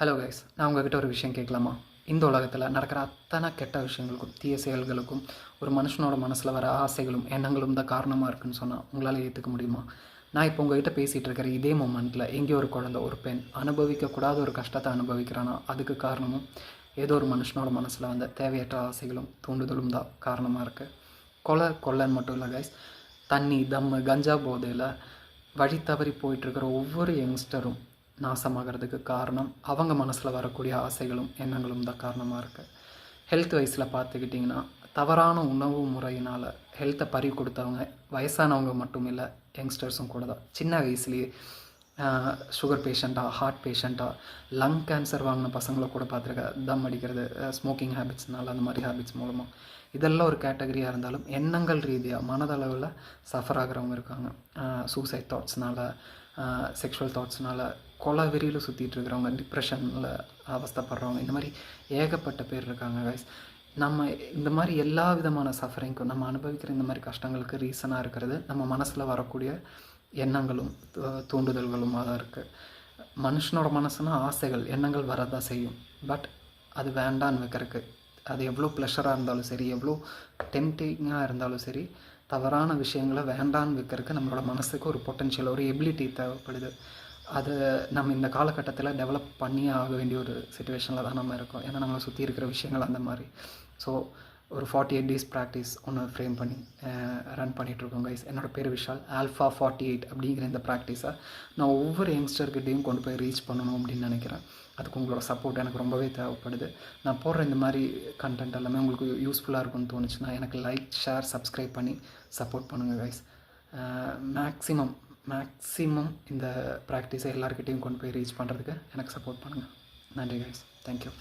Hello guys, நான் உங்ககிட்ட ஒரு விஷயம் கேட்கலாமா? இந்த உலகத்தில் நடக்கிற அத்தனை கெட்ட விஷயங்களுக்கும் தீய செயல்களுக்கும் ஒரு மனுஷனோட மனசில் வர ஆசைகளும் எண்ணங்களும் தான் காரணமாக இருக்குன்னு சொன்னால் உங்களால் ஏற்றுக்க முடியுமா? நான் இப்போ உங்ககிட்ட பேசிகிட்டு இருக்கிற இதே மொமெண்ட்டில் எங்கேயோ ஒரு குழந்தை, ஒரு பெண் அனுபவிக்கக்கூடாத ஒரு கஷ்டத்தை அனுபவிக்கிறானா, அதுக்கு காரணமும் ஏதோ ஒரு மனுஷனோட மனசில் வந்த தேவையற்ற ஆசைகளும் தூண்டுதலும் தான் காரணமாக இருக்குது. கொலைன்னு மட்டும் இல்லை கைஸ், தண்ணி, தம்மு, கஞ்சா போதையில் வழி தவறி போயிட்டுருக்கிற ஒவ்வொரு யங்ஸ்டரும் நாசமாகிறதுக்கு காரணம் அவங்க மனசில் வரக்கூடிய ஆசைகளும் எண்ணங்களும் தான் காரணமாக இருக்குது. ஹெல்த் வைஸில் பார்த்துக்கிட்டிங்கன்னா, தவறான உணவு முறையினால் ஹெல்த்தை பறி கொடுத்தவங்க வயசானவங்க மட்டும் இல்லை, யங்ஸ்டர்ஸும் கூட தான். சின்ன வயசுலேயே சுகர் பேஷண்ட்டாக, ஹார்ட் பேஷண்ட்டாக, லங் கேன்சர் வாங்கின பசங்களை கூட பார்த்துருக்கேன். தம் அடிக்கிறது, ஸ்மோக்கிங் ஹேபிட்ஸ்னால, அந்த மாதிரி ஹேபிட்ஸ் மூலமாக. இதெல்லாம் ஒரு கேட்டகரியாக இருந்தாலும் எண்ணங்கள் ரீதியாக மனதளவில் சஃபர் ஆகிறவங்க இருக்காங்க. சூசைட் தாட்ஸ்னால், செக்ஷுவல் தாட்ஸ்னால், கொலை வெறியில் சுற்றிட்டு இருக்கிறவங்க, டிப்ரெஷனில் அவஸ்தைப்படுறவங்க, இந்த மாதிரி ஏகப்பட்ட பேர் இருக்காங்க கைஸ். நம்ம இந்த மாதிரி எல்லா விதமான சஃபரிங்க்கும், நம்ம அனுபவிக்கிற இந்த மாதிரி கஷ்டங்களுக்கு ரீசனாக இருக்கிறது நம்ம மனசில் வரக்கூடிய எண்ணங்களும் தூண்டுதல்களுமாக தான் இருக்குது. மனுஷனோட மனசுனா ஆசைகள், எண்ணங்கள் வரதான் செய்யும். பட் அது வேண்டான்னு வைக்கிறதுக்கு, அது எவ்வளோ ப்ளஷராக இருந்தாலும் சரி, எவ்வளோ டெம்டிங்காக இருந்தாலும் சரி, தவறான விஷயங்களை வேண்டான்னு வைக்கிறதுக்கு நம்மளோட மனசுக்கு ஒரு பொட்டென்ஷியல், ஒரு எபிலிட்டி தேவைப்படுது. அதை நம்ம இந்த காலகட்டத்தில் டெவலப் பண்ணியே ஆக வேண்டிய ஒரு சிச்சுவேஷனில் தான் நம்ம இருக்கோம். ஏன்னா நம்மளை சுற்றி இருக்கிற விஷயங்கள் அந்த மாதிரி. ஸோ ஒரு 48 days ப்ராக்டிஸ் ஒன்று ஃப்ரேம் பண்ணி ரன் பண்ணிகிட்ருக்கோம் கைஸ். என்னோடய பேர் விஷால். ஆல்ஃபா 48 அப்படிங்கிற இந்த ப்ராக்டிஸை நான் ஒவ்வொரு யங்ஸ்டர்கிட்டையும் கொண்டு போய் ரீச் பண்ணணும் அப்படின்னு நினைக்கிறேன். அதுக்கு உங்களோட சப்போர்ட் எனக்கு ரொம்பவே தேவைப்படுது. நான் போடுற இந்த மாதிரி கண்டென்ட் எல்லாமே உங்களுக்கு யூஸ்ஃபுல்லாக இருக்கும்னு தோணுச்சுன்னா எனக்கு லைக், ஷேர், சப்ஸ்கிரைப் பண்ணி சப்போர்ட் பண்ணுங்கள் கைஸ். மேக்ஸிமம் இந்த ப்ராக்டிஸை எல்லாருக்கிட்டையும் கொண்டு போய் ரீச் பண்ணுறதுக்கு எனக்கு சப்போர்ட் பண்ணுங்கள். நன்றி கைஸ். தேங்க்யூ.